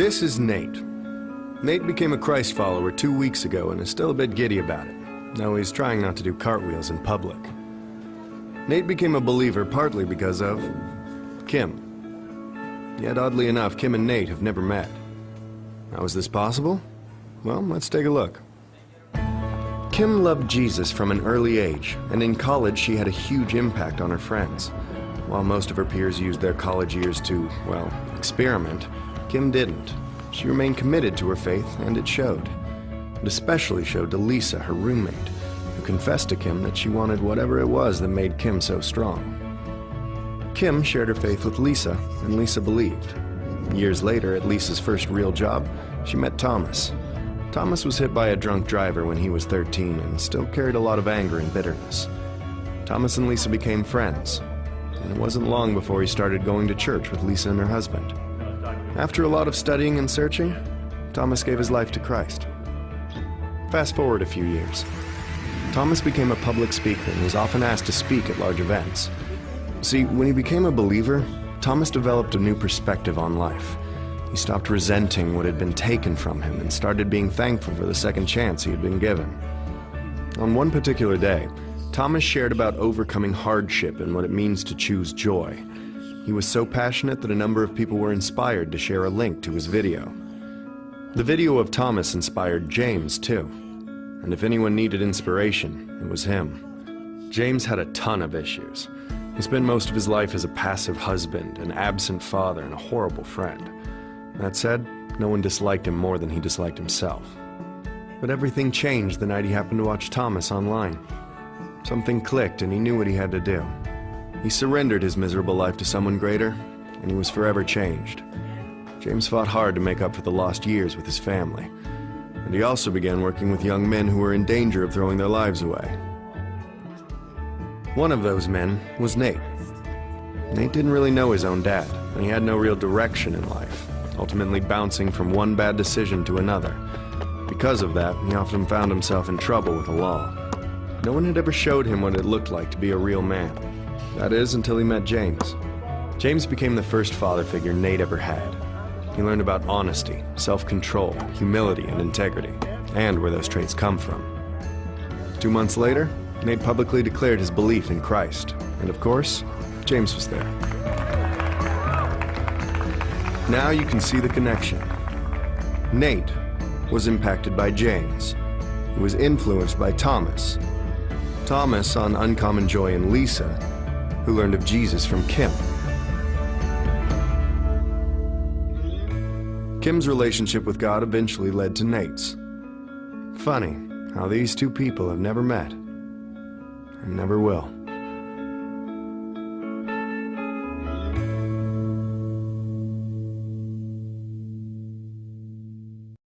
This is Nate. Nate became a Christ follower 2 weeks ago and is still a bit giddy about it, though he's trying not to do cartwheels in public. Nate became a believer partly because of Kim. Yet oddly enough, Kim and Nate have never met. How is this possible? Well, let's take a look. Kim loved Jesus from an early age, and in college she had a huge impact on her friends. While most of her peers used their college years to, well, experiment, Kim didn't. She remained committed to her faith, and it showed. It especially showed to Lisa, her roommate, who confessed to Kim that she wanted whatever it was that made Kim so strong. Kim shared her faith with Lisa, and Lisa believed. Years later, at Lisa's first real job, she met Thomas. Thomas was hit by a drunk driver when he was 13 and still carried a lot of anger and bitterness. Thomas and Lisa became friends, and it wasn't long before he started going to church with Lisa and her husband. After a lot of studying and searching, Thomas gave his life to Christ. Fast forward a few years. Thomas became a public speaker and was often asked to speak at large events. See, when he became a believer, Thomas developed a new perspective on life. He stopped resenting what had been taken from him and started being thankful for the second chance he had been given. On one particular day, Thomas shared about overcoming hardship and what it means to choose joy. He was so passionate that a number of people were inspired to share a link to his video. The video of Thomas inspired James, too. And if anyone needed inspiration, it was him. James had a ton of issues. He spent most of his life as a passive husband, an absent father, and a horrible friend. That said, no one disliked him more than he disliked himself. But everything changed the night he happened to watch Thomas online. Something clicked and he knew what he had to do. He surrendered his miserable life to someone greater, and he was forever changed. James fought hard to make up for the lost years with his family, and he also began working with young men who were in danger of throwing their lives away. One of those men was Nate. Nate didn't really know his own dad, and he had no real direction in life, ultimately bouncing from one bad decision to another. Because of that, he often found himself in trouble with the law. No one had ever showed him what it looked like to be a real man. That is, until he met James. James became the first father figure Nate ever had. He learned about honesty, self-control, humility, and integrity, and where those traits come from. 2 months later, Nate publicly declared his belief in Christ, and of course, James was there. Now you can see the connection. Nate was impacted by James, who was influenced by Thomas. Thomas saw an uncommon joy in Lisa, who learned of Jesus from Kim. Kim's relationship with God eventually led to Nate's. Funny how these two people have never met and never will.